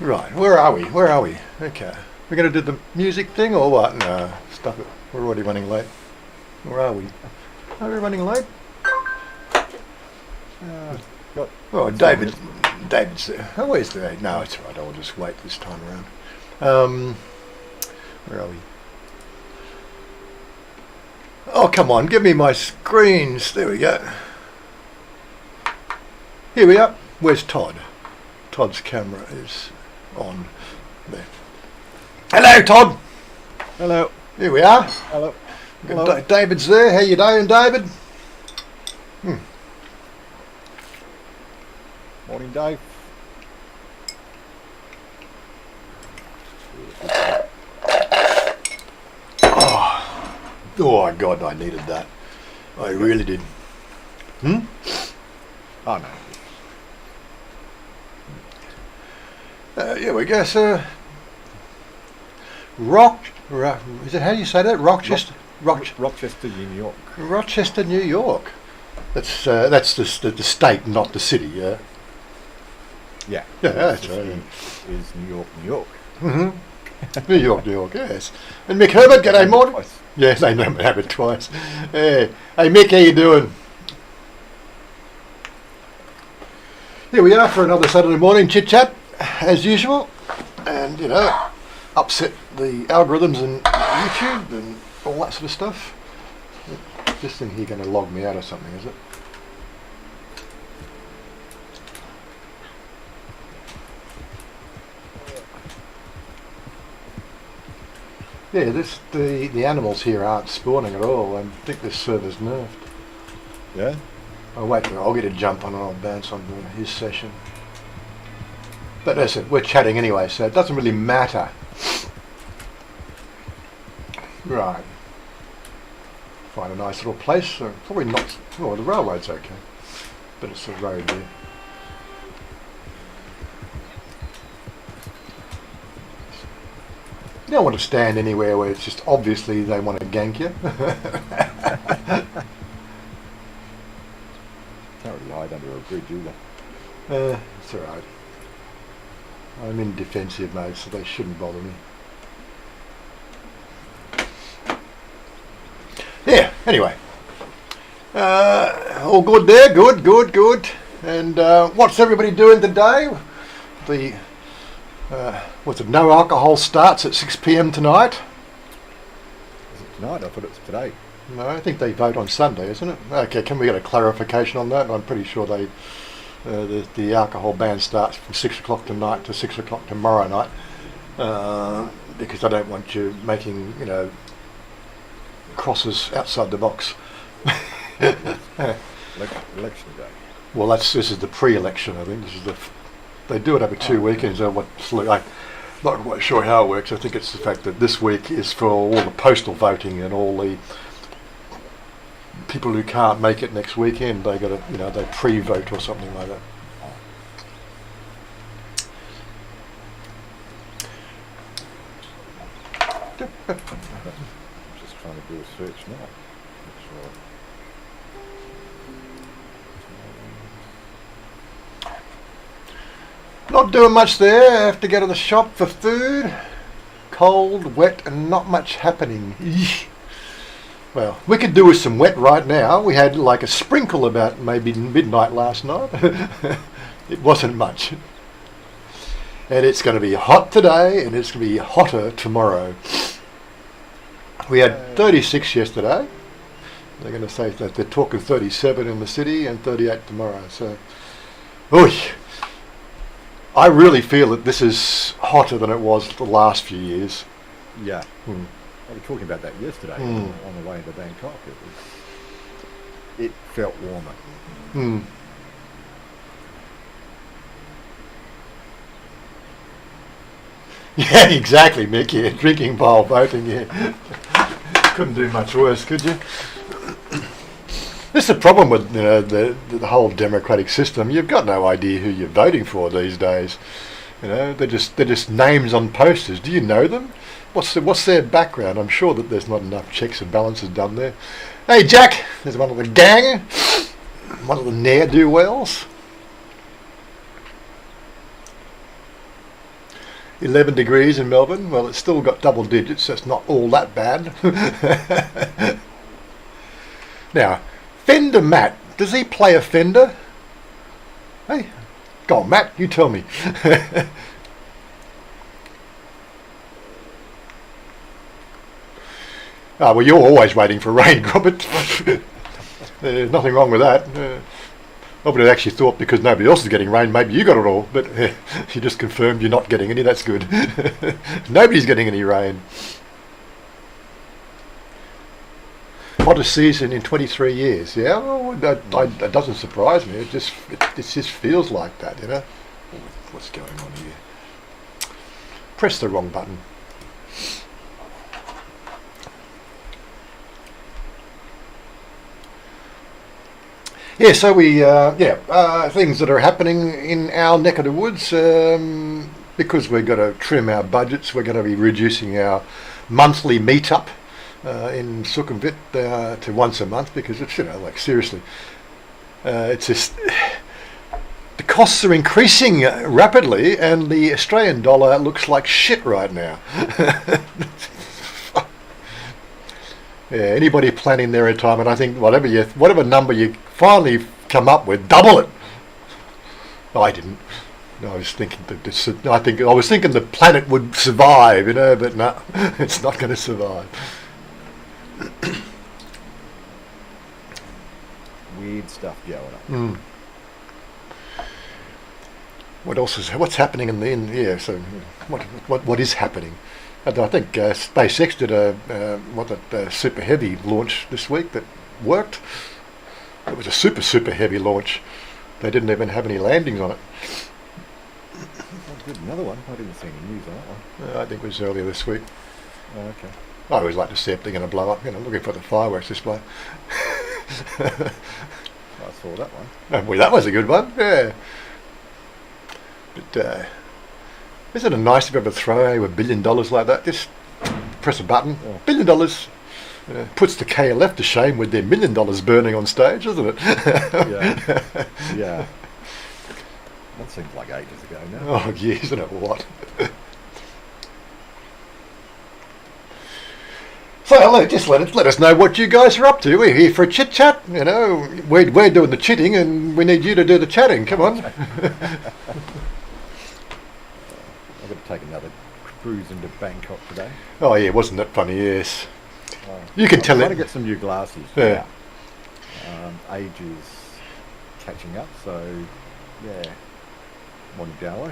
Right, where are we? Where are we? Okay. We're going to do the music thing or what? No, stuff it. We're already running late. Where are we? Are we running late? Oh, David's there. Oh, where's the... No, it's all right. I'll just wait this time around. Where are we? Oh, come on. Give me my screens. There we go. Here we are. Where's Todd? Todd's camera is on there. Hello, Todd. Hello. Here we are. Hello. Hello. David's there. How you doing, David? Morning, Dave. Oh, God, I needed that. I really did. Oh, no. Yeah, we guess is it how do you say that? Rochester, New York. Rochester, New York. That's the state, not the city. Yeah. Yeah. Yeah, that's right. Is New York, New York. Mm-hmm. New York. Yes. And Mick Herbert, g'day, morning. Twice. Yes, they know Herbert twice. Hey, Mick, how you doing? Here we are for another Saturday morning chit chat, as usual, and upset the algorithms and YouTube and all that sort of stuff. This thing here going to log me out or something, is it? Yeah, the animals here aren't spawning at all. I think this server's nerfed. Yeah? Oh wait, I'll get a jump on and I'll bounce on his session. But that's it, we're chatting anyway, so it doesn't really matter. Right. Find a nice little place. Probably not. Oh, the railroad's okay. But it's a road there. You don't want to stand anywhere where it's just obviously they want to gank you. Can't really hide under a bridge either. It's alright. I'm in defensive mode, so they shouldn't bother me. Yeah, anyway. All good there, good. And what's everybody doing today? No alcohol starts at 6 p.m. tonight. Is it tonight? I thought it was today. No, I think they vote on Sunday, isn't it? Okay, can we get a clarification on that? I'm pretty sure the alcohol ban starts from 6 o'clock tonight to 6 o'clock tomorrow night, because I don't want you making, crosses outside the box. Election day. Well, this is the pre-election, I think. They do it over 2 weekends. I'm not quite sure how it works. I think it's the fact that this week is for all the postal voting and all the people who can't make it next weekend. They got to, they pre-vote or something like that. Just trying to do a search now. Not doing much there. I have to go to the shop for food. Cold, wet, and not much happening. Well, we could do with some wet right now. We had like a sprinkle about maybe midnight last night. It wasn't much. And it's going to be hot today, and it's going to be hotter tomorrow. We had 36 yesterday. They're going to say that they're talking 37 in the city and 38 tomorrow. So, I really feel that this is hotter than it was the last few years. Yeah. I was talking about that yesterday on the way to Bangkok. It felt warmer. Yeah, exactly, Mick. Yeah, drinking while voting. Yeah, couldn't do much worse, could you? This is the problem with the whole democratic system. You've got no idea who you're voting for these days. They're just names on posters. Do you know them? What's their background? I'm sure that there's not enough checks and balances done there. Hey, Jack, there's one of the gang, one of the ne'er-do-wells. 11 degrees in Melbourne. Well, it's still got double digits, so it's not all that bad. Now, Fender Matt, does he play a Fender? Hey, go on, Matt, you tell me. Well, you're always waiting for rain, Robert. There's nothing wrong with that. I would have actually thought because nobody else is getting rain, maybe you got it all. But you just confirmed you're not getting any. That's good. Nobody's getting any rain. Hottest season in 23 years. Yeah, well, that doesn't surprise me. It just feels like that, you know. What's going on here? Press the wrong button. Yeah, so things that are happening in our neck of the woods, because we've got to trim our budgets, we're going to be reducing our monthly meetup in Sukhumvit to once a month, because it's, like, seriously, it's just, the costs are increasing rapidly, and the Australian dollar looks like shit right now. Yeah, anybody planning their retirement, I think whatever number you finally come up with, double it. I didn't. No, I was thinking the planet would survive, but no, it's not going to survive. Weird stuff going on. What's happening so what is happening? I think SpaceX did a super heavy launch this week that worked. It was a super heavy launch. They didn't even have any landings on it. Did another one. I didn't see any news on that one. I think it was earlier this week. Oh, okay. I always like to see if they're going to blow up. Looking for the fireworks display. I saw that one. Oh, well, that was a good one. Yeah. But isn't it nice to be able to throw away $1 billion like that? Just press a button. Yeah. $1 billion. Puts the KLF to shame with their $1 million burning on stage, doesn't it? Yeah. Yeah. That seems like ages ago now. Oh, yeah, isn't it what? So just let us know what you guys are up to. We're here for a chit chat. We're doing the chitting, and we need you to do the chatting. Come on. I've got to take another cruise into Bangkok today. Oh yeah, wasn't that funny? Yes. You can tell it. I'm trying to get some new glasses. Yeah. Age is catching up, so yeah. Morning, Jarlo.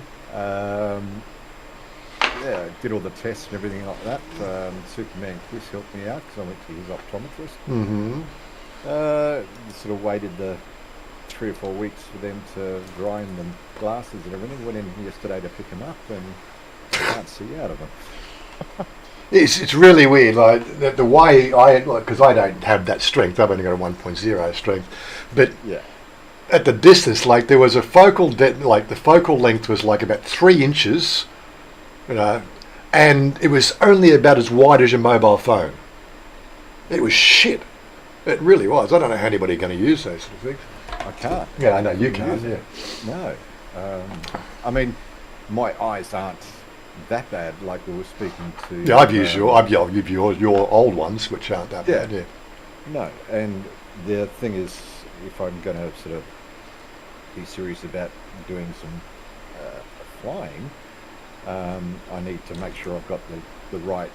Yeah, did all the tests and everything like that. Superman Chris helped me out because I went to his optometrist. Mm-hmm. Sort of waited the 3 or 4 weeks for them to grind the glasses and everything. Went in yesterday to pick them up, and I can't see out of them. It's really weird. Like the way because I don't have that strength. I've only got a 1.0 strength, but Yeah. at the distance, like there was a focal the focal length was like about 3 inches, and it was only about as wide as your mobile phone. It was shit. It really was. I don't know how anybody's going to use those sort of things. I can't. Yeah, I know you can't. Yeah. No. I mean, my eyes aren't that bad. Like we were speaking to. Yeah, I've used your old ones, which aren't that bad. Yeah. No, and the thing is, if I'm going to sort of be serious about doing some flying, I need to make sure I've got the right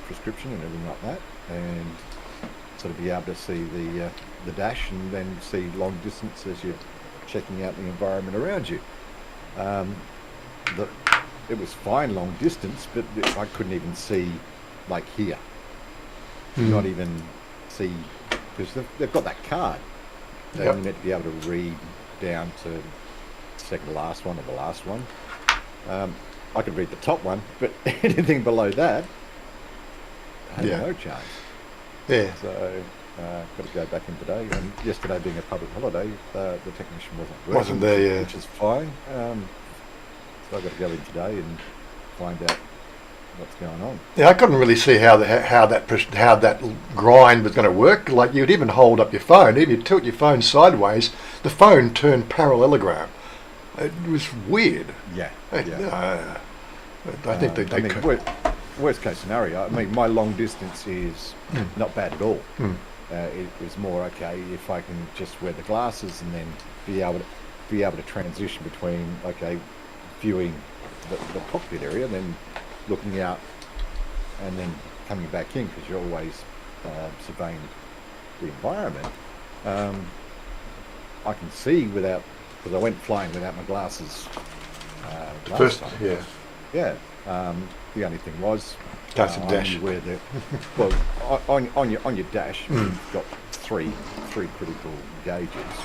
prescription and everything like that, and sort of be able to see the dash and then see long distance as you're checking out the environment around you. It was fine long distance, but I couldn't even see like here. Not even see, because they've got that card. They only meant to be able to read down to second to last one or the last one. I could read the top one, but anything below that, I had no chance. Yeah. So got to go back in today. And yesterday being a public holiday, the technician wasn't there, which is fine. So I've got to go in today and find out what's going on. Yeah, I couldn't really see how that grind was going to work. Like you'd even hold up your phone, if you tilt your phone sideways, the phone turned parallelogram. It was weird. Yeah. I think they could. Worst case scenario, I mean, my long distance is not bad at all. It was more okay if I can just wear the glasses and then be able to transition between viewing the cockpit area and then looking out and then coming back in, because you're always surveying the environment. I can see without, because I went flying without my glasses last time. Yeah. The only thing was, dash. Where the on your dash, you've got three critical gauges.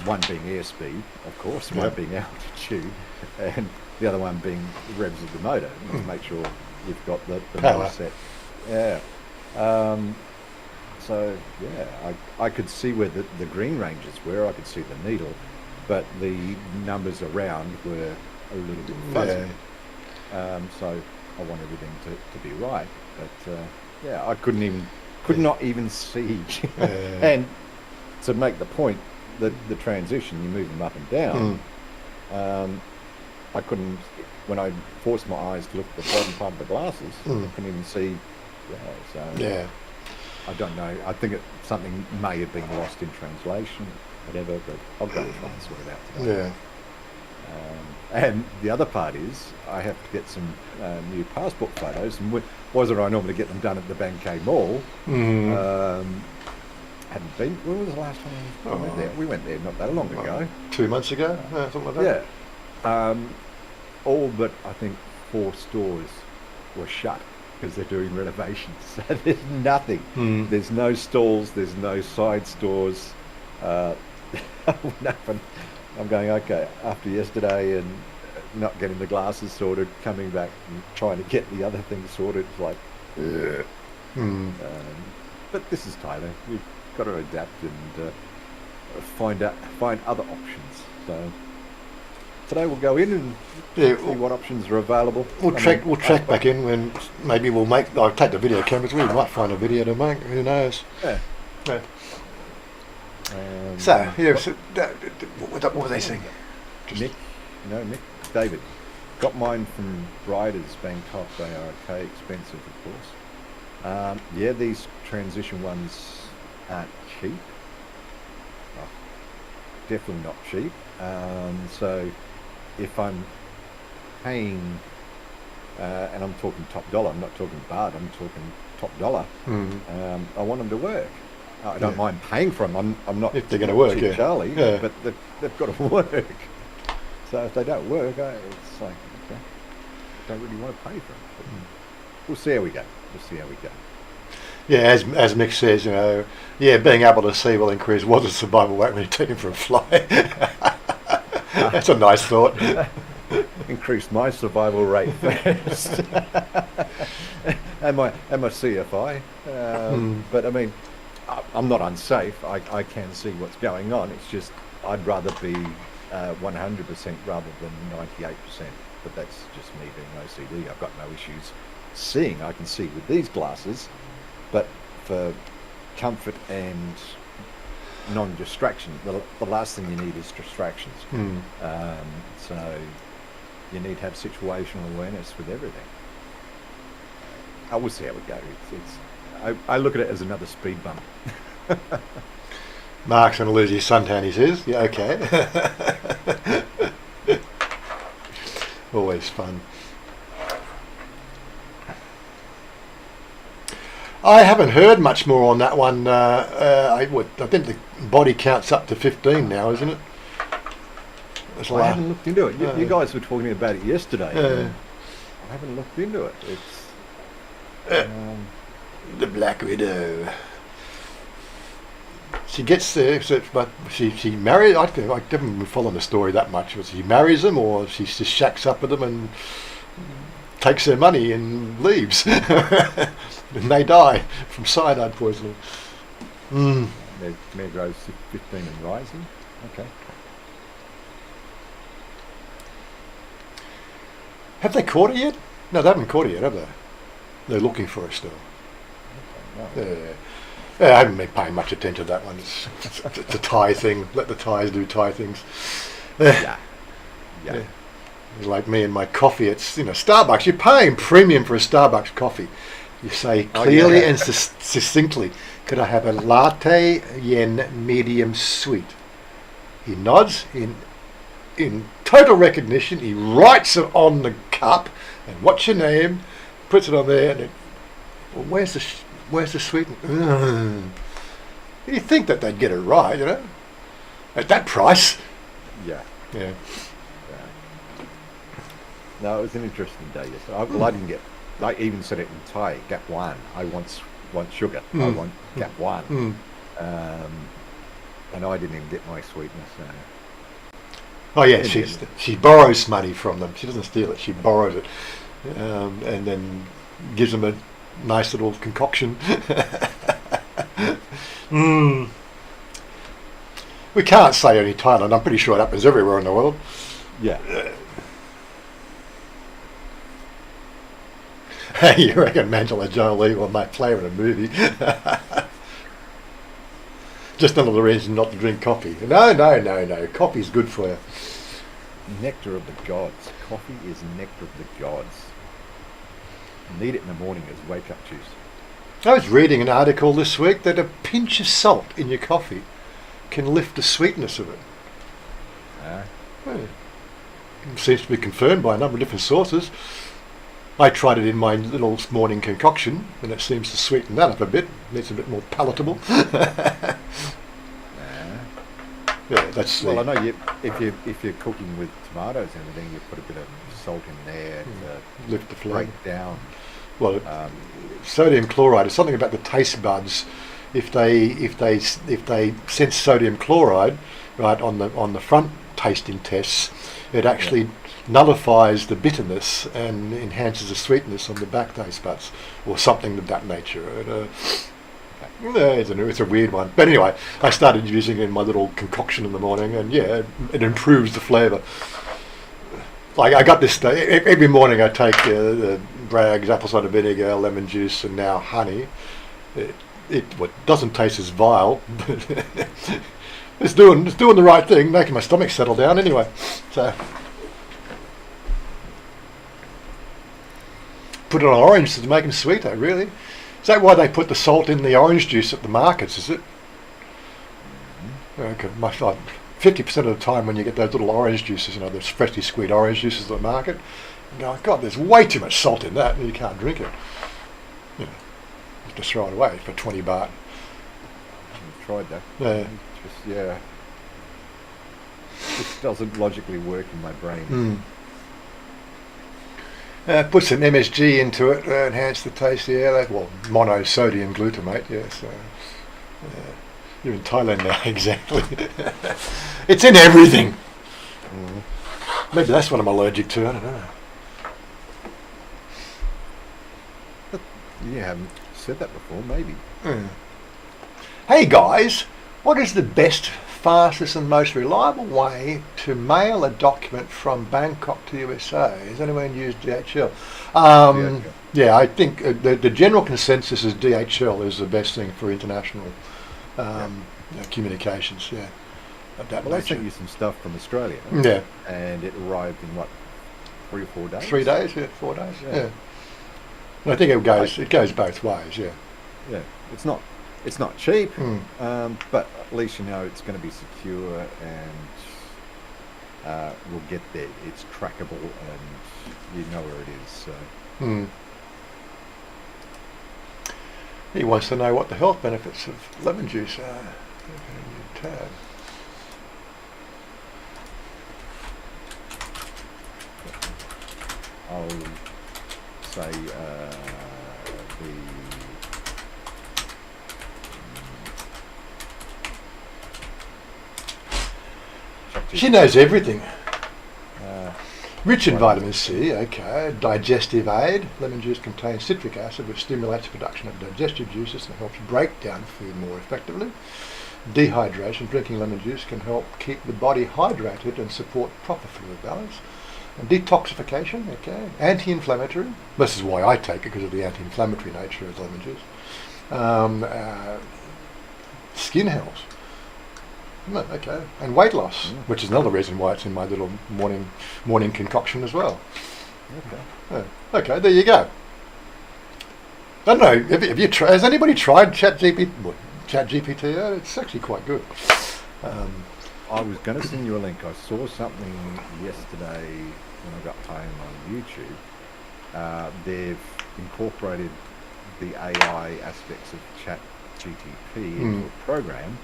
One being airspeed, of course, one being altitude, and the other one being revs of the motor, to make sure you've got the motor set. Yeah. So yeah, I could see where the green ranges were. I could see the needle, but the numbers around were a little bit fuzzy. So I want everything to be right, but yeah, I could not even see. And to make the point, the transition, you move them up and down. I couldn't, when I forced my eyes to look at the bottom part of the glasses, I couldn't even see. I don't know. I think something may have been lost in translation, whatever. But I'll go and try and sort it out today. And the other part is I have to get some new passport photos, and Wazza I normally get them done at the Bangkok Mall. Hadn't been. When was the last time we went there? We went there not that long ago. 2 months ago, something like that. Yeah. All but I think 4 stores were shut because they're doing renovations. So there's nothing. There's no stalls. There's no side stores. Nothing. I'm going, okay, after yesterday and not getting the glasses sorted, coming back and trying to get the other things sorted, it's like, but this is Thailand. We've got to adapt and find other options. So today we'll go in and see what options are available. We'll track back in when maybe I'll take the video cameras. We might find a video to make. Who knows? Yeah. So what were they saying? Nick, David, got mine from Riders Bangkok. They are okay, expensive of course. Yeah, these transition ones aren't cheap. Oh, definitely not cheap. So if I'm paying, and I'm talking top dollar, I'm not talking baht, I'm talking top dollar. I want them to work. I don't mind paying for them. I'm not if they're going to work, Charlie, but they've got to work. So if they don't work, it's like, okay, I don't really want to pay for them. But we'll see how we go. Yeah, as Mick says, being able to see will increase Wazza's survival rate when you take him for a fly. That's a nice thought. Increase my survival rate first. and my CFI. But I mean, I'm not unsafe. I can see what's going on. It's just I'd rather be 100% rather than 98%. But that's just me being OCD. I've got no issues seeing. I can see with these glasses, but for comfort and non-distraction, the last thing you need is distractions. So you need to have situational awareness with everything. I will see how we go. I look at it as another speed bump. Mark's going to lose his suntan, he says. Yeah, okay. Always fun. I haven't heard much more on that one. I think the body count's up to 15 now, isn't it? I haven't looked into it. You guys were talking about it yesterday. I haven't looked into it. It's the Black Widow. She gets there, but she marries. I haven't been following the story that much. She marries them, or she just shacks up with them and takes their money and leaves, and they die from cyanide poisoning. Mayor grows 15 and rising. Okay. Have they caught it yet? No, they haven't caught it yet, have they? They're looking for it still. I haven't been paying much attention to that one. It's a Thai thing. Let the Thais do Thai things. Yeah. Like me and my coffee, it's, Starbucks. You're paying premium for a Starbucks coffee. You say clearly and succinctly, could I have a latte yen medium sweet? He nods in total recognition. He writes it on the cup, and what's your name? Puts it on there, and where's the sweet? You think that they'd get it right, at that price. Yeah. Yeah. No, it was an interesting day yesterday. I didn't get. I even said it in Thai. Gap one. I want sugar. I want gap one. And I didn't even get my sweetness. Oh yeah, she borrows money from them. She doesn't steal it. She borrows it, and then gives them a nice little concoction. We can't say only Thailand. I'm pretty sure it happens everywhere in the world. Yeah. You reckon Angela Jolie will make play in a movie? Just another reason not to drink coffee. No. Coffee's good for you. Nectar of the gods. Coffee is nectar of the gods. You need it in the morning as wake-up juice. I was reading an article this week that a pinch of salt in your coffee can lift the sweetness of it. Well, it seems to be confirmed by a number of different sources. I tried it in my little morning concoction, and it seems to sweeten that up a bit. It's a bit more palatable. Yeah, that's. Well, I know if you're cooking with tomatoes and everything, you put a bit of salt in there to lift the flavour. break down. Well, sodium chloride is something about the taste buds. If they sense sodium chloride, right, on the front tasting tests, it actually nullifies the bitterness and enhances the sweetness on the back taste buds, or something of that nature. It's a weird one, but anyway, I started using it in my little concoction in the morning, and it improves the flavour. Like I got this every morning. I take the Bragg's apple cider vinegar, lemon juice, and now honey. It doesn't taste as vile, but it's doing the right thing, making my stomach settle down anyway. So put it on orange to make them sweeter. Really, is that why they put the salt in the orange juice at the markets? Is it? Okay, 50% of the time when you get those little orange juices, those freshly squeezed orange juices at the market, you go, God, there's way too much salt in that, and you can't drink it. You have to throw it away for 20 baht. I've tried that. Yeah. It doesn't logically work in my brain. Put some MSG into it, enhance the taste. Monosodium glutamate. Yes. You're in Thailand now, exactly. It's in everything. Maybe that's what I'm allergic to. I don't know. You haven't said that before, maybe. Hey guys, what is the best, fastest and most reliable way to mail a document from Bangkok to USA? Has anyone used DHL? Yeah, I think the general consensus is DHL is the best thing for international communications. Yeah. I sent you some stuff from Australia. Yeah. And it arrived in 3 or 4 days? 3 days, 4 days. Yeah. And I think it goes both ways. Yeah. Yeah. It's not cheap, but at least it's going to be secure, and we'll get there. It's trackable, and you know where it is. So. He wants to know what the health benefits of lemon juice are. Tab. I'll say She knows everything. Rich in vitamin C, okay. Digestive Aid. Lemon juice contains citric acid, which stimulates the production of digestive juices and helps break down food more effectively. Dehydration. Drinking lemon juice can help keep the body hydrated and support proper fluid balance. And detoxification, okay. Anti-inflammatory. This is why I take it, because of the anti-inflammatory nature of lemon juice. Skin health. No, okay. And weight loss, which is another reason why it's in my little morning concoction as well. Okay. Oh, okay, there you go. I don't know. Has anybody tried ChatGPT? It's actually quite good. I was going to send you a link. I saw something yesterday when I got home on YouTube. They've incorporated the AI aspects of ChatGPT into a program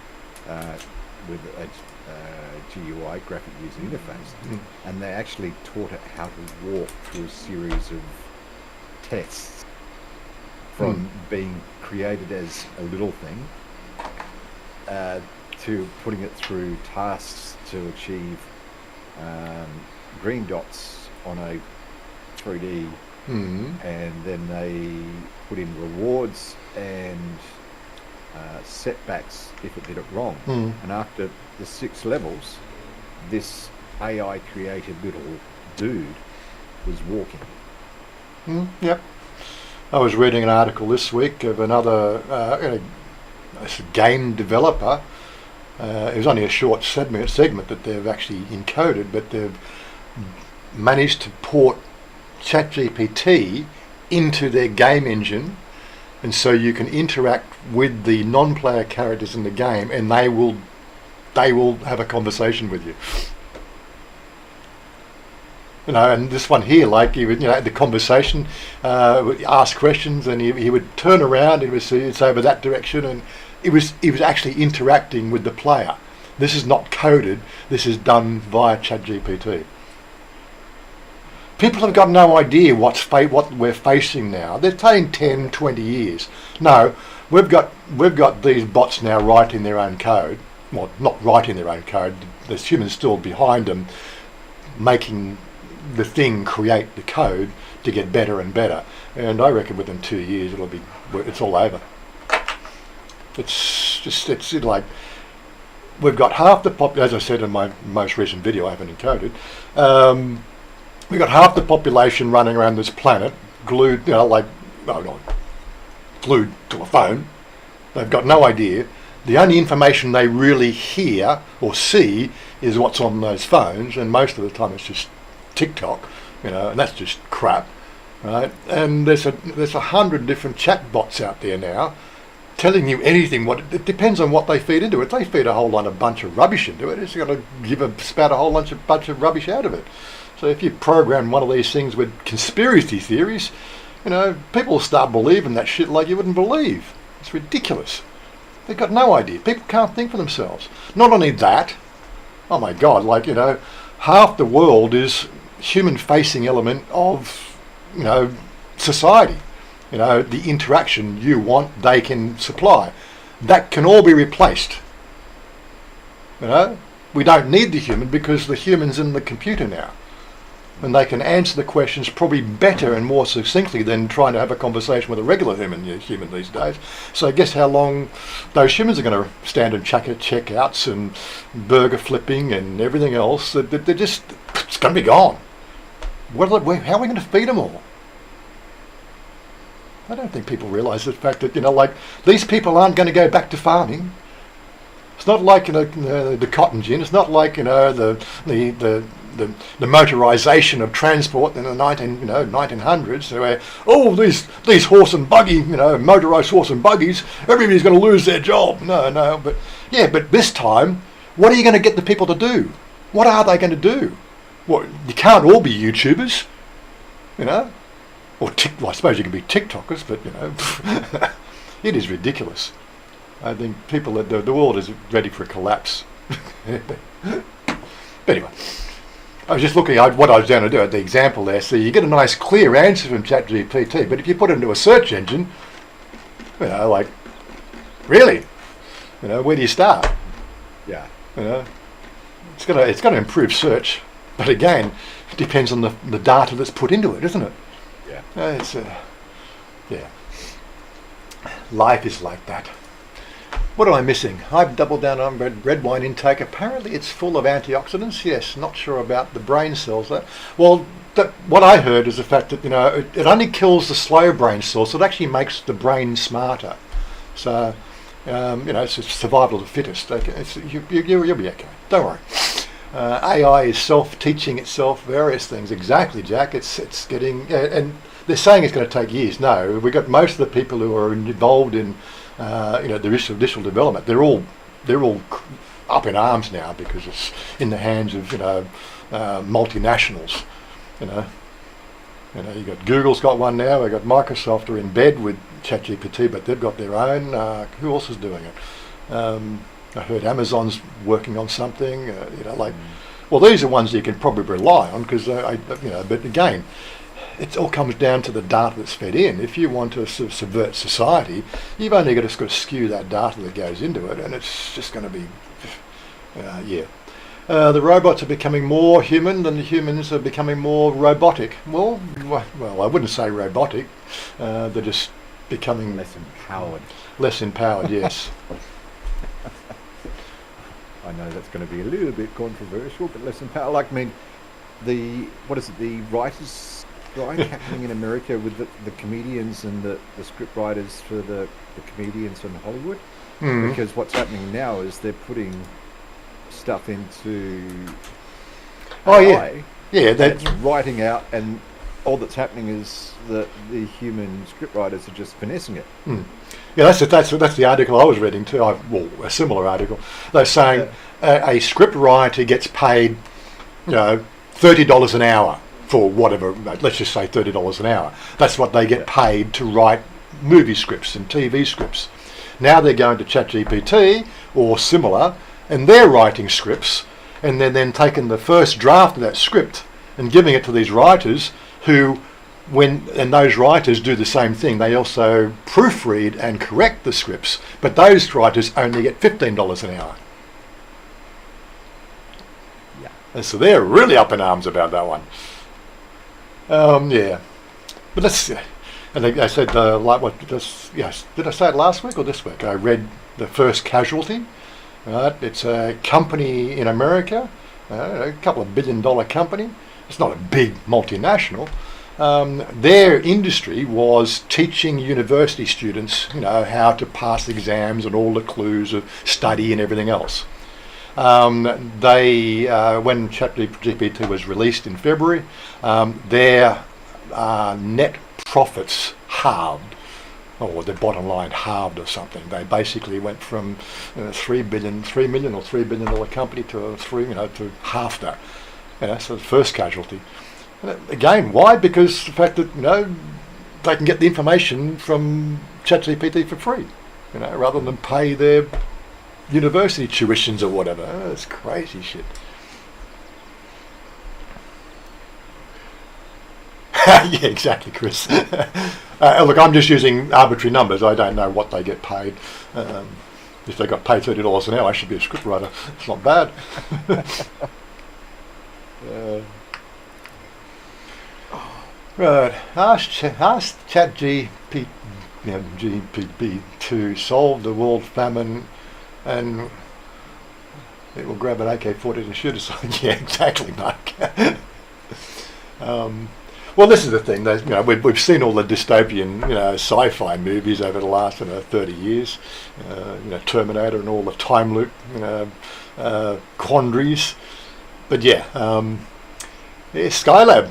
with a GUI, graphic user interface, and they actually taught it how to walk through a series of tests from being created as a little thing to putting it through tasks to achieve green dots on a 3D, and then they put in rewards and setbacks if it did it wrong. And after the 6 levels, this AI created little dude was walking. Yep. I was reading an article this week of another a game developer. It was only a short segment that they've actually encoded, but they've managed to port ChatGPT into their game engine, and so you can interact with the non-player characters in the game, and they will have a conversation with you. You know, and this one here, like he would, the conversation, would ask questions, and he would turn around, and it's over that direction, and he was actually interacting with the player. This is not coded. This is done via ChatGPT. People have got no idea what we're facing now. They're saying 10, 20 years. No, we've got these bots now writing their own code. Well, not writing their own code. There's humans still behind them, making the thing create the code to get better and better. And I reckon within 2 years it's all over. It's like we've got half the as I said in my most recent video, I haven't encoded. We've got half the population running around this planet, glued, glued to a phone. They've got no idea. The only information they really hear or see is what's on those phones, and most of the time it's just TikTok, and that's just crap, right? And there's 100 different chat bots out there now, telling you anything. It depends on what they feed into it. If they feed a whole bunch of rubbish into it, it's going to spout a whole bunch of rubbish out of it. So if you program one of these things with conspiracy theories, people will start believing that shit like you wouldn't believe. It's ridiculous. They've got no idea. People can't think for themselves. Not only that, oh my God, half the world is human-facing element of, society. The interaction you want, they can supply. That can all be replaced. We don't need the human because the human's in the computer now. And they can answer the questions probably better and more succinctly than trying to have a conversation with a regular human these days. So guess how long those humans are going to stand and checkouts and burger flipping and everything else. It's going to be gone. How are we going to feed them all? I don't think people realise the fact that, these people aren't going to go back to farming. It's not like, the cotton gin. It's not like, the motorisation of transport in the 1900s, where these horse and buggy, motorised horse and buggies, everybody's going to lose their job. No, but this time, what are you going to get the people to do? What are they going to do? Well, you can't all be YouTubers, or I suppose you can be TikTokers, but it is ridiculous. I think the world is ready for a collapse. But anyway. I was just looking at what I was going to do at the example there. So you get a nice clear answer from ChatGPT, but if you put it into a search engine, really, where do you start? Yeah. It's going to improve search, but again, it depends on the data that's put into it, isn't it? Yeah. Life is like that. What am I missing? I've doubled down on red wine intake. Apparently it's full of antioxidants. Yes, not sure about the brain cells though. Well, what I heard is the fact that, it only kills the slow brain cells, so it actually makes the brain smarter. So It's survival of the fittest. Okay, you'll be okay. Don't worry. AI is self-teaching itself, various things. Exactly, Jack. It's getting, and they're saying it's going to take years. No, we've got most of the people who are involved in, the initial development. They're all up in arms now because it's in the hands of multinationals. You got Google's got one now. We've got Microsoft are in bed with ChatGPT, but they've got their own. Who else is doing it? I heard Amazon's working on something. Well, these are ones you can probably rely on because But again, it all comes down to the data that's fed in. If you want to sort of subvert society, you've only got to sort of skew that data that goes into it, and it's just going to be, the robots are becoming more human, and the humans are becoming more robotic. Well, I wouldn't say robotic. They're just becoming less empowered. Less empowered, yes. I know that's going to be a little bit controversial, but less empowered. The writers' strike happening in America with the comedians and the script writers for the comedians in Hollywood. Because what's happening now is they're putting stuff into AI. That's writing out, and all that's happening is that the human scriptwriters are just finessing it. Yeah, that's the article I was reading too. A similar article. They're saying a script writer gets paid, $30 an hour for whatever. Let's just say $30 an hour. That's what they get paid to write movie scripts and TV scripts. Now they're going to ChatGPT or similar, and they're writing scripts, and they're then taking the first draft of that script and giving it to these writers who, and those writers do the same thing. They also proofread and correct the scripts, but those writers only get $15 an hour. Yeah. And so they're really up in arms about that one. But that's, and they said, did I say it last week or this week? I read The First Casualty. It's a company in America, a couple of $1 billion company. It's not a big multinational. Their industry was teaching university students, how to pass exams and all the clues of study and everything else. When ChatGPT was released in February, their net profits halved, or their bottom line halved or something. They basically went from $3 million or $3 billion company to to half that. So the first casualty. Again, why? Because the fact that they can get the information from ChatGPT for free, rather than pay their university tuitions or whatever. That's crazy shit. Yeah, exactly, Chris. Look, I'm just using arbitrary numbers. I don't know what they get paid. If they got paid $30 an hour, I should be a scriptwriter. It's not bad. Right. Ask ChatGPT to solve the world famine, and it will grab an AK-40 and shoot us. Yeah, exactly, Mark. Well, this is the thing. We've seen all the dystopian, sci-fi movies over the last 30 years. Terminator and all the time loop, quandaries. But Skylab.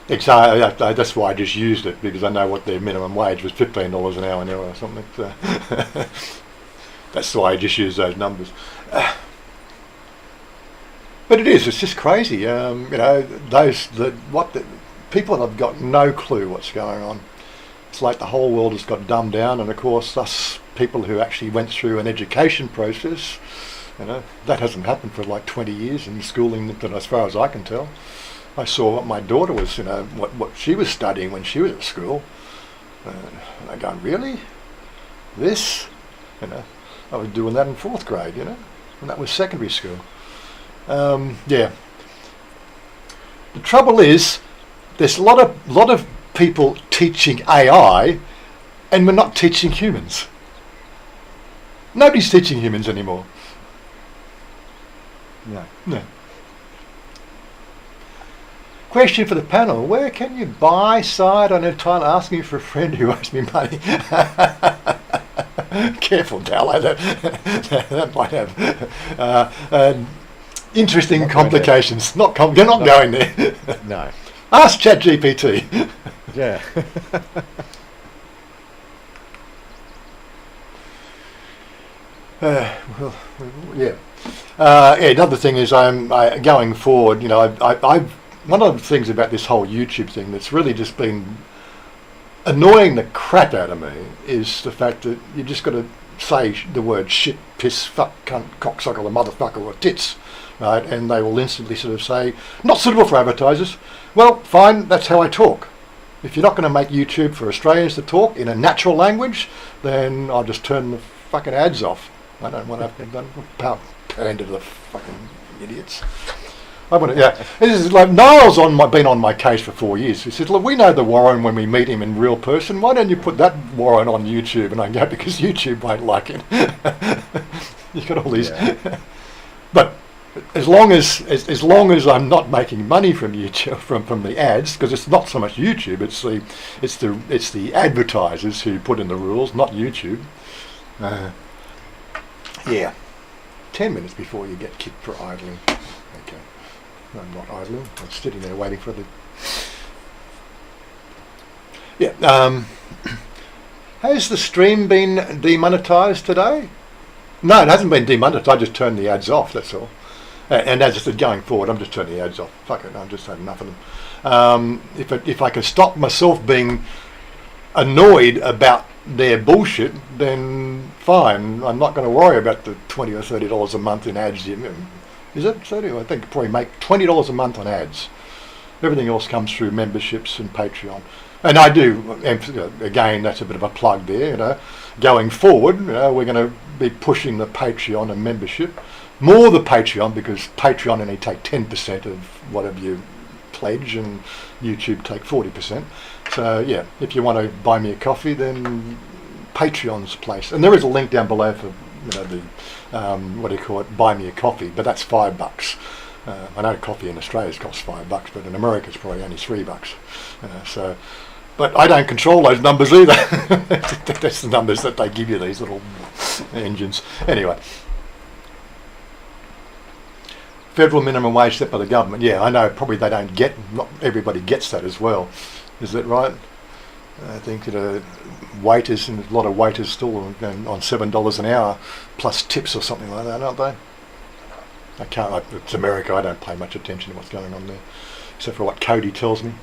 Exactly. That's why I just used it, because I know what their minimum wage was, $15 an hour now or something. So that's why I just used those numbers. But it's just crazy. People have got no clue what's going on. It's like the whole world has got dumbed down, and of course us people who actually went through an education process, that hasn't happened for like 20 years in schooling, as far as I can tell. I saw what my daughter was, what she was studying when she was at school. And I go, really? This? I was doing that in 4th grade, and that was secondary school. The trouble is, there's a lot of people teaching AI, and we're not teaching humans. Nobody's teaching humans anymore. No. Question for the panel: where can you buy side on a Thailand? Asking for a friend who owes me money. Careful, Dal. That might have interesting complications. You're not going there. No. Ask ChatGPT. Yeah. Well, yeah. Another thing is, I'm going forward. You know, I've one of the things about this whole YouTube thing that's really just been annoying the crap out of me is the fact that you just got to say the word shit, piss, fuck, cunt, cocksucker, or motherfucker, or tits, right? And they will instantly sort of say, not suitable for advertisers. Well, fine, that's how I talk. If you're not going to make YouTube for Australians to talk in a natural language, then I'll just turn the fucking ads off. I don't want to have to pander to the fucking idiots. I want to, yeah. This is like Niall's been on my case for 4 years. He said, "Look, we know the Warren when we meet him in real person. Why don't you put that Warren on YouTube?" And I go, "Because YouTube won't like it." You got all these, but as long as I'm not making money from YouTube from the ads, because it's not so much YouTube, it's the advertisers who put in the rules, not YouTube. Yeah, 10 minutes before you get kicked for idling. Okay. No, I'm not idling. I'm sitting there waiting for the... Yeah. Has the stream been demonetized today? No, it hasn't been demonetized. I just turned the ads off, that's all. And as I said, going forward, I'm just turning the ads off. Fuck it, I'm just had enough of them. If I can stop myself being annoyed about their bullshit, then fine. I'm not going to worry about the $20 or $30 a month in ads. Is it 30? I think probably make $20 a month on ads. Everything else comes through memberships and Patreon. And I do, again, that's a bit of a plug there. You know, going forward, we're going to be pushing the Patreon and membership. More the Patreon, because Patreon only take 10% of whatever you pledge, and YouTube take 40%. So yeah, if you want to buy me a coffee, then Patreon's place. And there is a link down below for the what do you call it? Buy me a coffee, but that's $5. I know coffee in Australia costs $5, but in America it's probably only $3. So, but I don't control those numbers either. That's the numbers that they give you, these little engines. Anyway. Federal minimum wage set by the government. Yeah, I know. Probably they don't get. Not everybody gets that as well. Is that right? I think waiters, and a lot of waiters still on $7 an hour plus tips or something like that, aren't they? I can't. It's America. I don't pay much attention to what's going on there, except for what Cody tells me.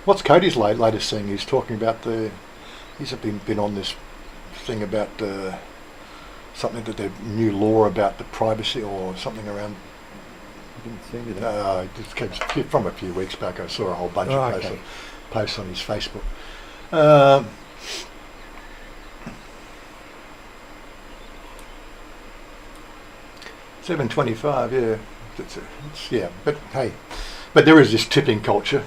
What's Cody's latest thing? He's talking about he's been on this thing about something that the new law about the privacy or something around. I didn't see any of that. It just came from a few weeks back. I saw a whole bunch of posts on his Facebook. 7:25, yeah. Yeah, but hey, but there is this tipping culture,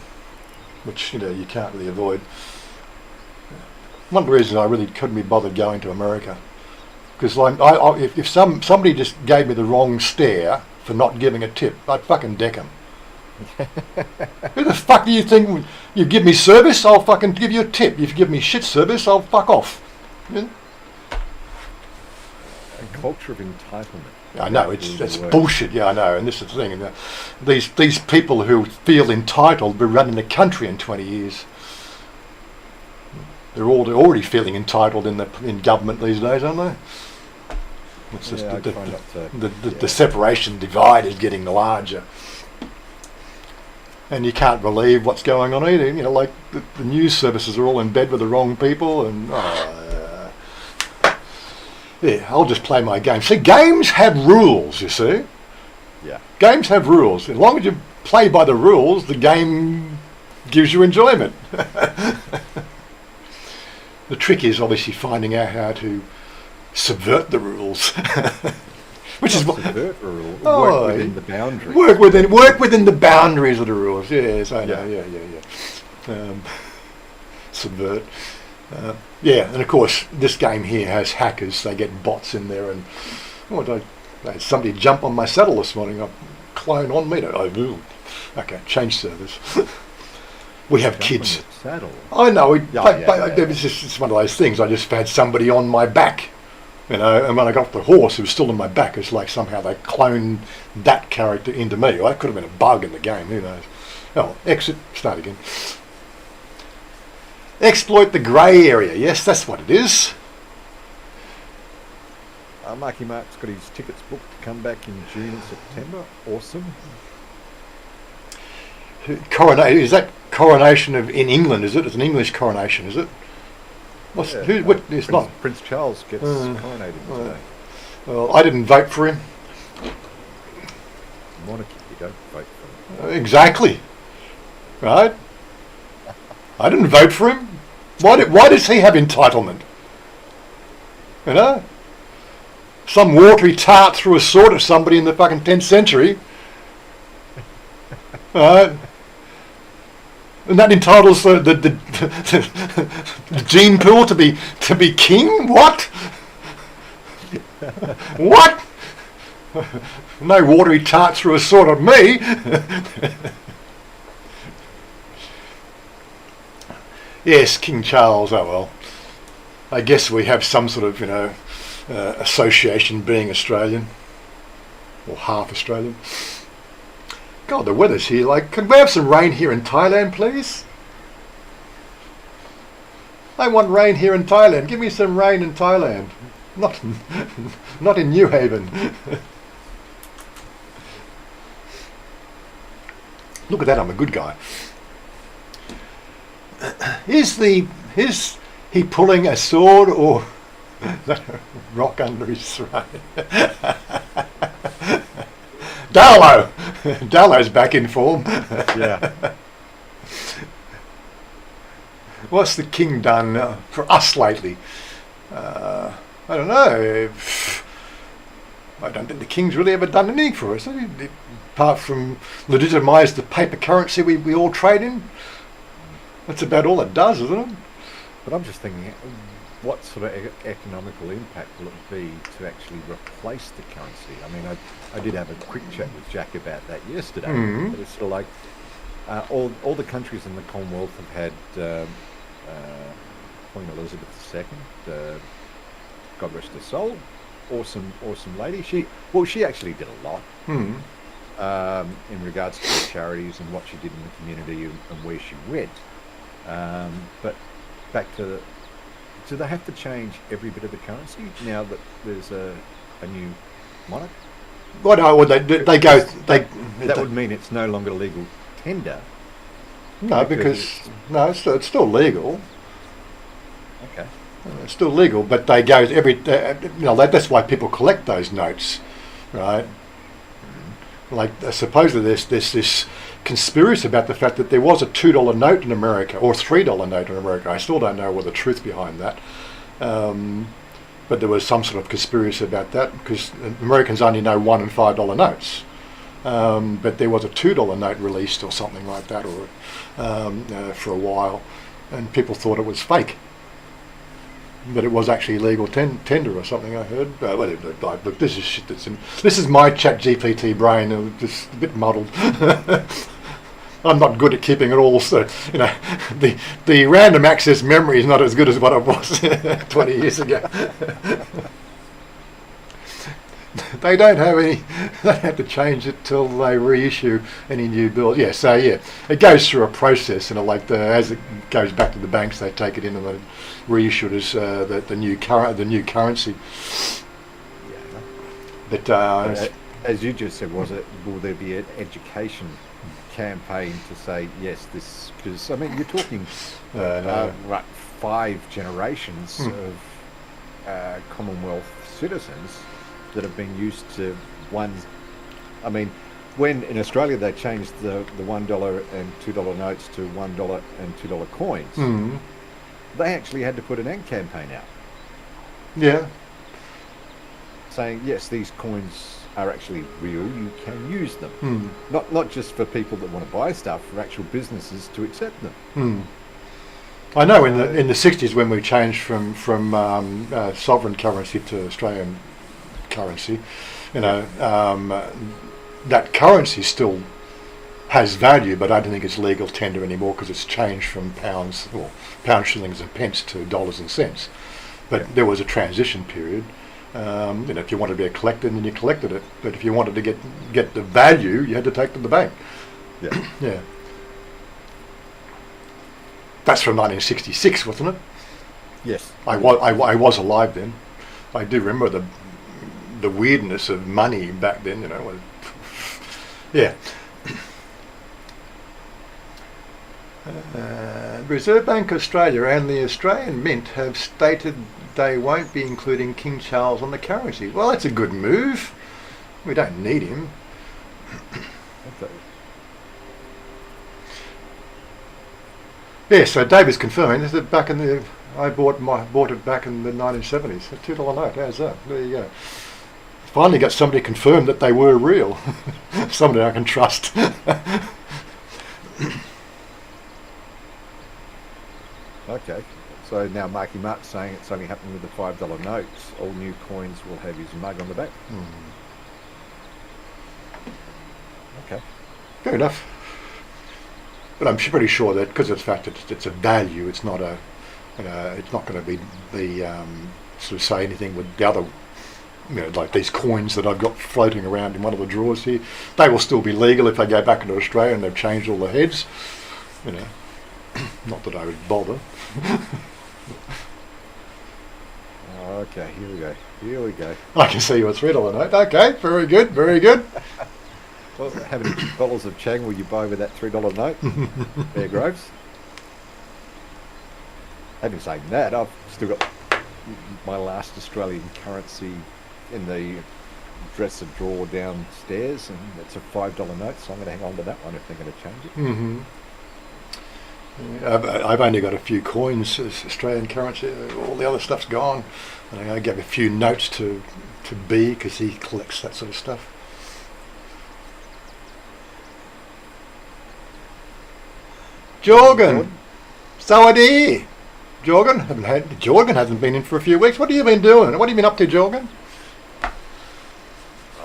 which you can't really avoid. One of the reasons I really couldn't be bothered going to America, because if somebody just gave me the wrong stare for not giving a tip, I'd fucking deck them. Who the fuck do you think? You give me service, I'll fucking give you a tip. If you give me shit service, I'll fuck off. Yeah? A culture of entitlement. I know, it's bullshit, yeah, I know, and this is the thing. These people who feel entitled will be running the country in 20 years. They're already feeling entitled in government these days, aren't they? It's just the separation divide is getting larger. And you can't believe what's going on either. Like the news services are all in bed with the wrong people, and yeah, I'll just play my game. See, games have rules, you see. Yeah. Games have rules. As long as you play by the rules, the game gives you enjoyment. The trick is obviously finding out how to subvert the rules. Which is what subvert a rule. Work within the boundaries. Work within the boundaries of the rules. Yes, I know. Yeah. Subvert. Yeah, and of course this game here has hackers. They get bots in there, and somebody jumped on my saddle this morning. A clone on me. Okay, change servers. We have Jump on kids. your saddle. I know. Yeah. It's one of those things. I just had somebody on my back, and when I got off the horse, it was still on my back. It's like somehow they cloned that character into me. Well, that could have been a bug in the game. Who knows? Oh, exit. Start again. Exploit the grey area. Yes, that's what it is. Marky Mark's got his tickets booked to come back in June and September. Awesome. Is that coronation in England? Is it? It's an English coronation, is it? It's not. Prince Charles gets coronated today. Well, I didn't vote for him. Monarchy, you don't vote for him. Exactly. Right? I didn't vote for him. Why does he have entitlement? You know? Some watery tart threw a sword at somebody in the fucking 10th century. Right? And that entitles the gene pool to be king? What? What? No watery tart threw a sword at me. Yes, King Charles. Oh well. I guess we have some sort of association being Australian or half Australian. God, the weather's here. Like, can we have some rain here in Thailand, please? I want rain here in Thailand. Give me some rain in Thailand. Not in New Haven. Look at that, I'm a good guy. Is he pulling a sword or a rock under his throat? Darlow's back in form. Yeah. What's the king done for us lately? I don't know. I don't think the king's really ever done anything for us, apart from legitimise the paper currency we all trade in. That's about all it does, isn't it? But I'm just thinking, what sort of economical impact will it be to actually replace the currency? I mean, I did have a quick chat with Jack about that yesterday. Mm-hmm. But it's sort of like all the countries in the Commonwealth have had Queen Elizabeth II, God rest her soul, awesome lady. She actually did a lot in regards to her charities and what she did in the community and where she went. But back to do they have to change every bit of the currency now that there's a new monarch? Well, no, well, that would mean it's no longer legal tender. No, because it's still legal. Okay. It's still legal, but they go that's why people collect those notes, right? Like supposedly there's this conspiracy about the fact that there was a $2 note in America or $3 note in America. I still don't know what the truth behind that, but there was some sort of conspiracy about that because Americans only know $1 and $5 notes, but there was a $2 note released or something like that, or for a while, and people thought it was fake. But it was actually legal tender or something, I heard. Look, this is shit this is my chat GPT brain, just a bit muddled. I'm not good at keeping it all, so, the random access memory is not as good as what it was 20 years ago. They don't have to change it till they reissue any new bill. Yeah, so yeah, it goes through a process, and as it goes back to the banks, they take it in and they reissue it as the new currency. Yeah. But as you just said, will there be an education campaign to say yes, this? Because I mean, you're talking 5 generations of Commonwealth citizens that have been used to one. I mean, when in Australia they changed the $1 and $2 notes to $1 and $2 coins, they actually had to put an ad campaign out. Yeah. Saying yes, these coins are actually real. You can use them. Not just for people that want to buy stuff, for actual businesses to accept them. I know in the 60s when we changed from sovereign currency to Australian currency, that currency still has value, but I don't think it's legal tender anymore because it's changed from pounds, or pounds, shillings and pence to dollars and cents. But there was a transition period. If you wanted to be a collector, then you collected it. But if you wanted to get the value, you had to take it to the bank. Yeah. Yeah. That's from 1966, wasn't it? Yes. I was alive then. I do remember the weirdness of money back then. Yeah. Reserve Bank Australia and the Australian Mint have stated they won't be including King Charles on the currency. Well, that's a good move. We don't need him. Okay. Yeah, so David's confirming this is back in the. I bought it back in the 1970s. A $2 note. How's that? There you go. Finally got somebody confirmed that they were real. Somebody I can trust. Okay. So now Marky Mark's saying it's only happening with the $5 notes. All new coins will have his mug on the back. Okay. Fair enough. But I'm pretty sure that because of the fact that it's a value, it's not a, it's not going to be the sort of say anything with the other, like these coins that I've got floating around in one of the drawers here. They will still be legal if they go back into Australia and they've changed all the heads. Not that I would bother. Okay, here we go. I can see you a $3 note. Okay, very good, very good. Well, how many bottles of Chang will you buy with that $3 note, Bear Groves? Having saying that, I've still got my last Australian currency in the dresser drawer downstairs, and it's a $5 note, so I'm going to hang on to that one if they're going to change it. Mm-hmm. I've only got a few coins as Australian currency. All the other stuff's gone. And I gave a few notes to B because he collects that sort of stuff. Jorgen Sawadee. Jorgen hasn't been in for a few weeks. What have you been doing? What have you been up to, Jorgen?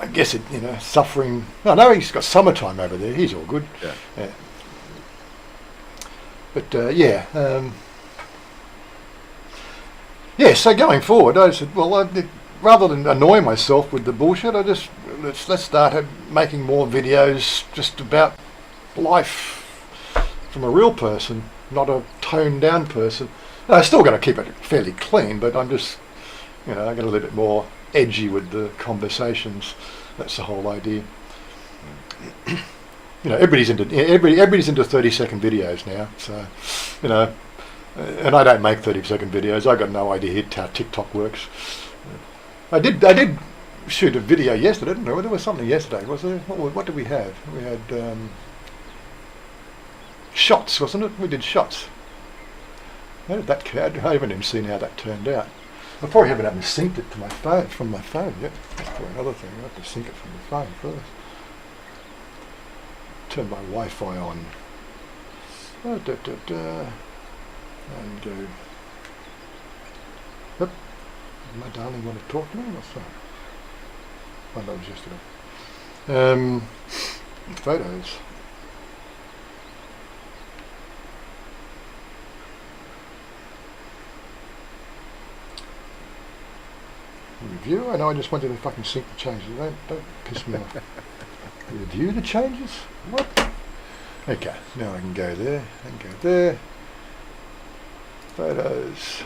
I guess suffering. No, he's got summertime over there. He's all good. Yeah. But so going forward, I said, well, rather than annoy myself with the bullshit, let's start making more videos just about life from a real person, not a toned down person. And I'm still going to keep it fairly clean, but I'm just, I get a little bit more edgy with the conversations. That's the whole idea. Everybody's into 30-second videos now. So, and I don't make 30-second videos. I got no idea how TikTok works. I did shoot a video yesterday. I don't know. There was something yesterday. Was there? What did we have? We had shots, wasn't it? We did shots. How did that? I haven't even seen how that turned out. I probably haven't synced it to my phone from my phone yet. That's probably another thing. I have to sync it from the phone first. Turn my Wi-Fi on. And go. Yep. My darling want to talk to me? What's that? Oh, that was yesterday. Photos. Review? I know I just wanted to fucking sync the changes. Don't piss me off. Review the changes? What? Okay, now I can go there and go there. Photos.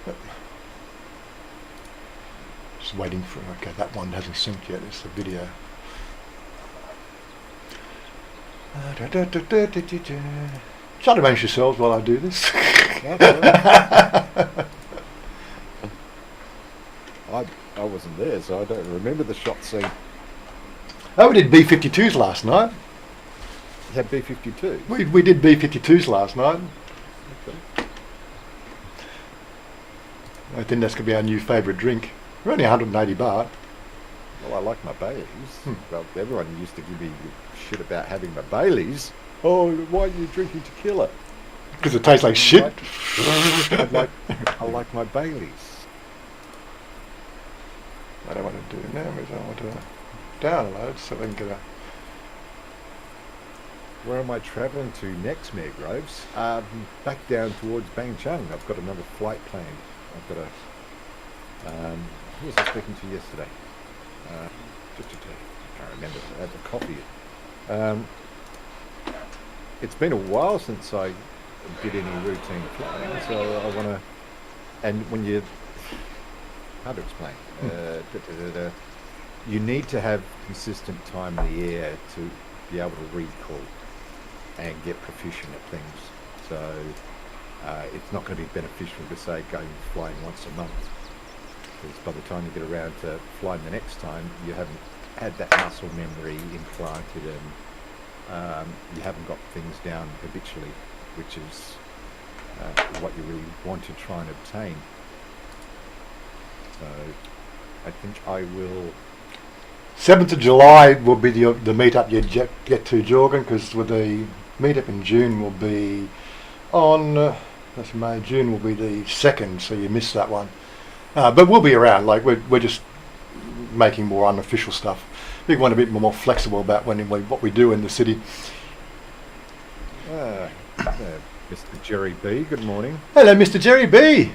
Yep. Just waiting for, okay, that one hasn't synced yet, it's the video. Try to manage yourselves while I do this. I wasn't there, so I don't remember the shot scene. Oh, we did B-52s last night. You had B-52? We did B-52s last night. Okay. I think that's going to be our new favourite drink. We're only 180 baht. Well, I like my Baileys. Well, everyone used to give me shit about having my Baileys. Oh, why are you drinking tequila? Because it tastes like shit. I like my Baileys. I don't want to do it now, because I want to down a load so we can get a... Where am I travelling to next, Mayor Groves? Back down towards Bangchang. I've got another flight planned. I've got a... who was I speaking to yesterday? I can't remember. I had the coffee. It's been a while since I did any routine flying, so I want to... And when you... How to explain? You need to have consistent time in the air to be able to recall and get proficient at things. So it's not going to be beneficial to say going flying once a month, because by the time you get around to flying the next time, you haven't had that muscle memory implanted, and you haven't got things down habitually, which is what you really want to try and obtain. So I think I will... 7th of July will be the meet-up you get to, Jorgen, because with the meet-up in June will be on... that's May. June will be the 2nd, so you missed that one. But we'll be around. Like we're just making more unofficial stuff. We want to be a bit more flexible about what we do in the city. Mr. Jerry B, good morning. Hello, Mr. Jerry B.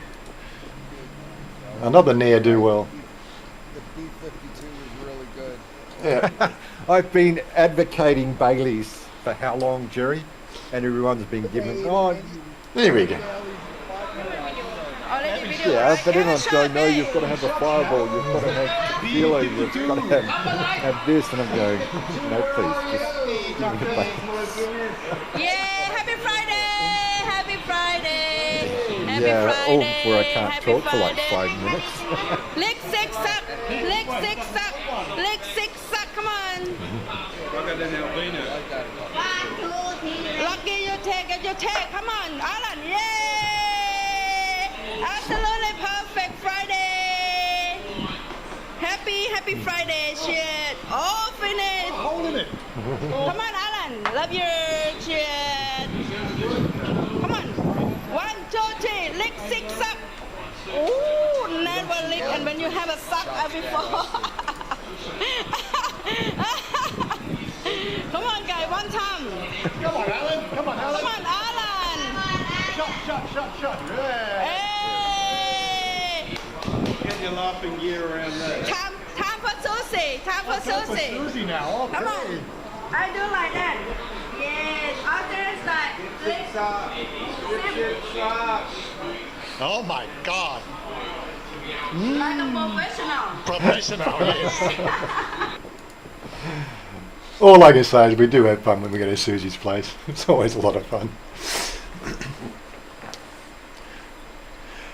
Another ne'er-do-well. The B-52 was really good. Yeah. I've been advocating Baileys for how long, Jerry? And everyone's been given... Oh, There we go. yeah, but everyone's going, no, you've got to have a fireball, you've got to have tequila, you've got to have this, and I'm going, no, please, just give me a Baileys. Yeah, happy Friday! Happy Friday! Happy Yeah, or Friday! where I can't Happy talk for like Friday. 5 minutes. Lick six up! Lick six up! Lick six up! Come on! Lucky you take it, you take. Come on, Alan! Yay! Absolutely perfect Friday! Happy Friday! Shit! Oh, finish! Holding it. Come on, Alan! Love you! Shit! Come on! 1, 2, 3, lick six up! Ooh, never lick, and when you have a suck up before. Come on, guys, one time. Come on, Alan. Come on, Alan. Come on, Alan. Shot. Yeah. Hey! Get your laughing gear around there. Time for Susie. Time for Susie. Susie now. Okay. Come on. I do like that. Yes. Other side. Oh my God. Like a professional. Professional, yes. All I can say is we do have fun when we go to Susie's place. It's always a lot of fun.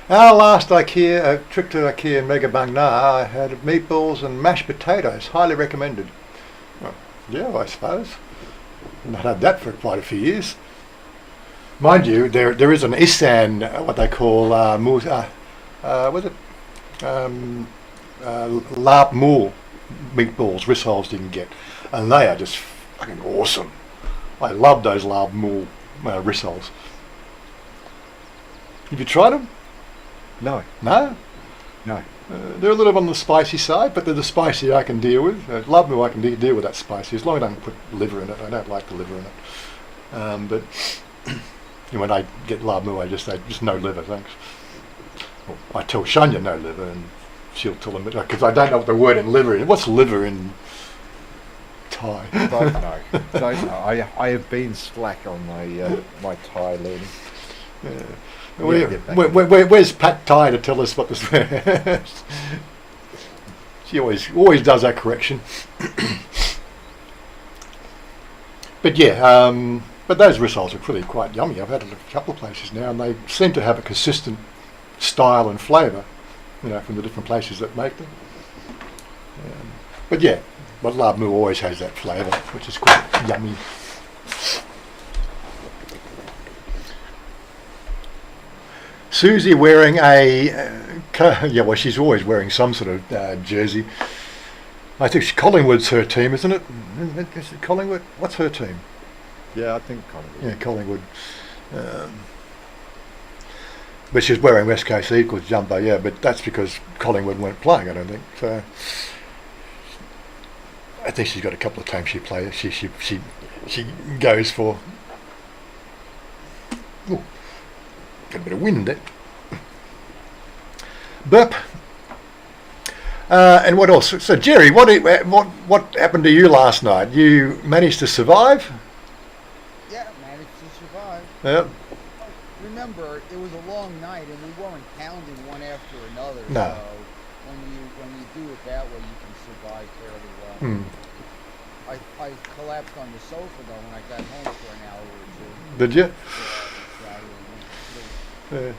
Our last Ikea trip to Ikea in Megabang Na, I had meatballs and mashed potatoes. Highly recommended. Well, yeah, I suppose. Not had that for quite a few years. Mind you, there is an Isan, what they call was it lap moor meatballs, rissoles you can get, and they are just fucking awesome. I love those lap moor rissoles. Have you tried them? No. No? No. They're a little on the spicy side, but they're the spicy I can deal with. Love me, I can deal with that spicy, as long as I don't put liver in it. I don't like the liver in it. But when I get lard moo, I just say, just no liver, thanks. Well, I tell Chanya no liver, and she'll tell them, because I don't know what the word in liver is. What's liver in Thai? Don't know. Don't know. I have been slack on my my Thai learning. Yeah. Yeah, Where's Pat Thai to tell us what this is? She always does that correction. But yeah, but those rissoles are really quite yummy. I've had it at a couple of places now, and they seem to have a consistent style and flavour, from the different places that make them. But yeah, but lard moo always has that flavour, which is quite yummy. Susie wearing she's always wearing some sort of jersey. I think Collingwood's her team, isn't it? Is it Collingwood? What's her team? Yeah, I think Collingwood. Yeah, Collingwood. But she's wearing West Coast Eagles jumper, yeah, but that's because Collingwood weren't playing, I don't think. So think she's got a couple of times she plays. She goes for. Ooh, got a bit of wind there. Burp. And what else? So Jerry, what happened to you last night? You managed to survive? Yeah, managed to survive. Yeah. Remember, it was a long night, and we weren't pounding one after another. No. So when you do it that way, you can survive fairly well. I collapsed on the sofa though when I got home for an hour or two. Did you? Yeah,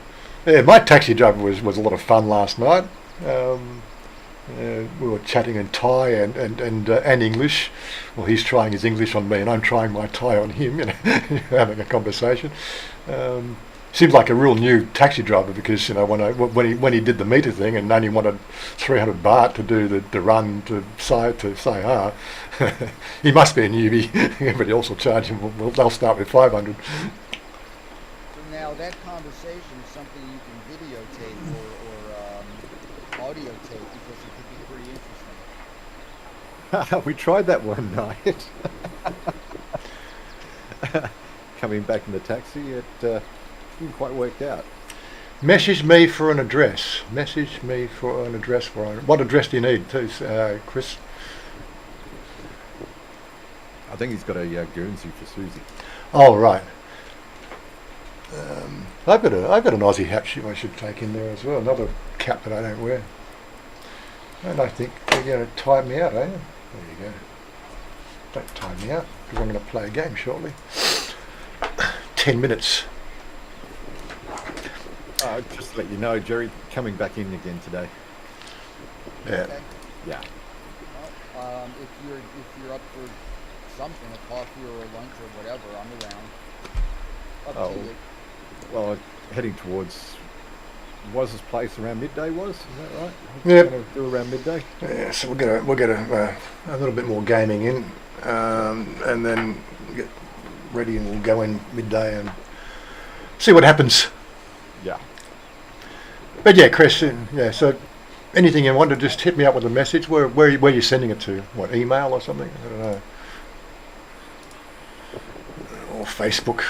Yeah, my taxi driver was a lot of fun last night. We were chatting in Thai and English. Well, he's trying his English on me, and I'm trying my Thai on him. Having a conversation. Seems like a real new taxi driver because when he did the meter thing and only wanted 300 baht to do the run to say he must be a newbie. Everybody else will charge him. Well, they'll start with 500. So now that conversation is something you can videotape or audio tape because it could be pretty interesting. We tried that one night. Coming back in the taxi, it didn't quite work out. Message me for an address. Message me for an address. What address do you need, too, Chris? I think he's got a Guernsey for Susie. Oh, right. I've got an Aussie hat I should take in there as well. Another cap that I don't wear. And I think you're going to tie me out, are you? There you go. Don't tie me out because I'm going to play a game shortly. 10 minutes. Just to let you know, Jerry, coming back in again today. Yeah. Okay? Yeah. Well, if you're up for something, a coffee or a lunch or whatever, I'm around. Up to you. Well, heading towards Wazza's place around midday. Is that right? Yep. Going to do around midday. Yeah. So we'll get a little bit more gaming in, and then get ready, and we'll go in midday and see what happens. Yeah. But yeah, Chris. Yeah. So anything you want to just hit me up with a message. Where are you sending it to? What, email or something? I don't know. Or Facebook.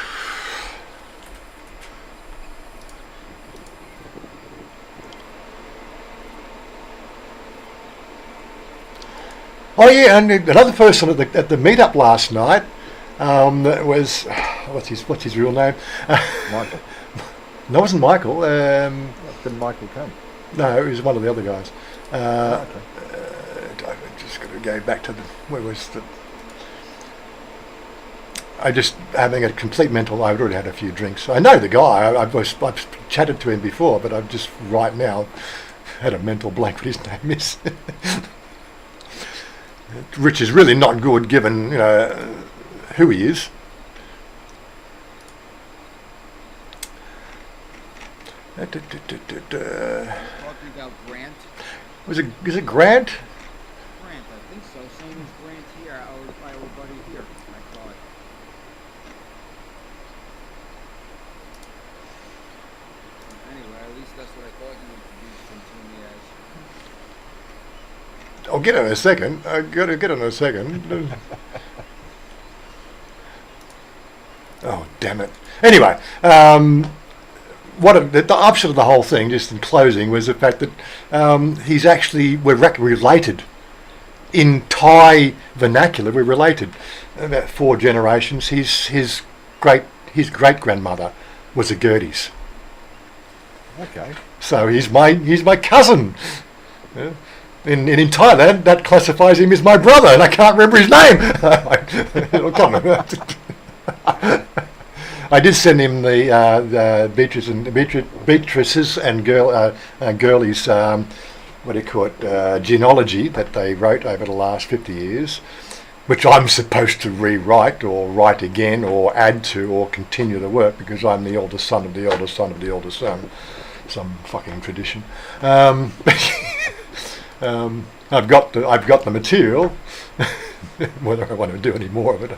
Oh yeah, and another person at the meetup last night was what's his real name? Michael. No, it wasn't Michael. Didn't Michael come? No, it was one of the other guys. Okay. I've just got to go back to where was the. I just having a complete mental. I've already had a few drinks. I know the guy. I've chatted to him before, but I've just right now had a mental blank. What his name is. Which is really not good, given who he is. Talking about Grant. Is it Grant? Grant, I think so. Same as Grant here, our buddy here, I thought. Anyway, at least that's what I thought you introduced him to me as. I'll get it in a second. I'll get it in a second. Oh, damn it. Anyway, the upshot of the whole thing, just in closing, was the fact that we're related. In Thai vernacular, we're related. About 4 generations. His great grandmother was a Gerdes. Okay. So he's my cousin. Yeah. In Thailand, that classifies him as my brother, and I can't remember his name. Come on. I did send him the Beatrice's and Girlie's what do you call it, genealogy that they wrote over the last 50 years, which I'm supposed to rewrite or write again or add to or continue the work because I'm the eldest son of the eldest son of the eldest son. Some fucking tradition. I've got the material. Whether I want to do any more of it.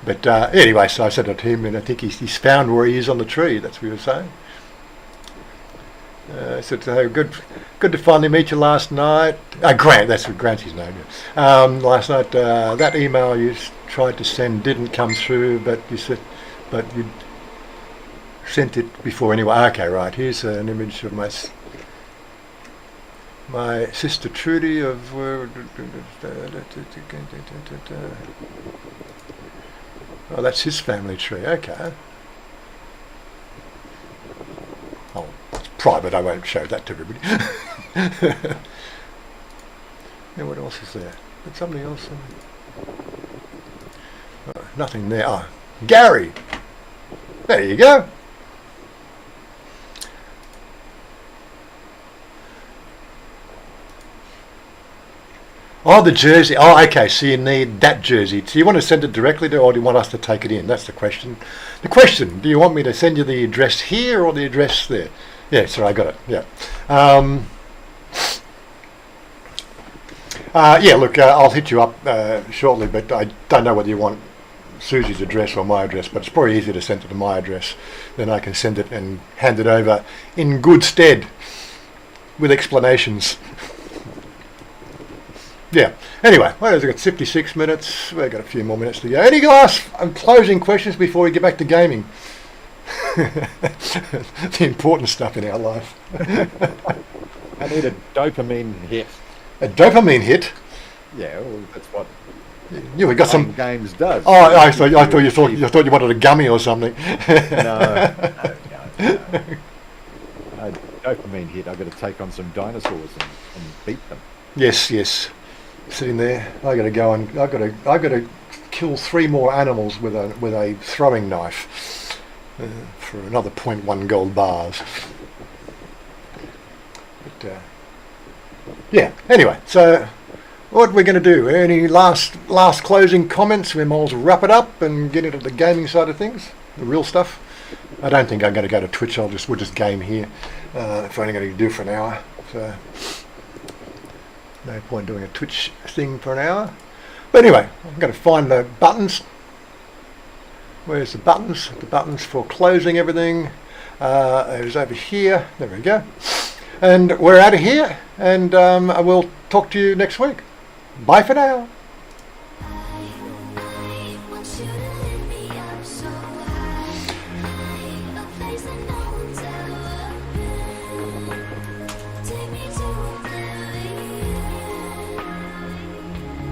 But anyway, so I said it to him, and I think he's found where he is on the tree. That's what he was saying. Said, good to finally meet you last night. Grant, that's what Grant's his name. Last night, that email you tried to send didn't come through, but you sent it before anyway. Okay, right. Here's an image of my sister Trudy of. Oh, that's his family tree. Okay. Oh, it's private. I won't show that to everybody. Now, what else is there? There's something else. Oh, nothing there. Oh, Gary. There you go. Oh, the jersey. Oh, okay. So you need that jersey. So you want to send it directly to, or do you want us to take it in? That's the question. The question, do you want me to send you the address here or the address there? Yeah, sorry, I got it. Yeah. Yeah, look, I'll hit you up shortly, but I don't know whether you want Susie's address or my address, but it's probably easier to send it to my address. Then I can send it and hand it over in good stead with explanations. Yeah. Anyway, we've got 56 minutes. We've got a few more minutes to go. Any last closing questions before we get back to gaming? The important stuff in our life. I need a dopamine hit. A dopamine hit? Yeah, well, that's what Yeah, we got some games does. Oh, I thought you wanted a gummy or something. No. A dopamine hit. I've got to take on some dinosaurs and beat them. Yes. Sitting there, I got to go and I got to kill 3 more animals with a throwing knife for another 0.1 gold bars. But yeah. Anyway, so what we're going to do? Any last closing comments? We might as well wrap it up and get into the gaming side of things, the real stuff. I don't think I'm going to go to Twitch. We'll just game here. If we're only going to do it for an hour, so. No point doing a Twitch thing for an hour. But anyway, I'm going to find the buttons. Where's the buttons? The buttons for closing everything. It was over here. There we go. And we're out of here. And I will talk to you next week. Bye for now. I want you to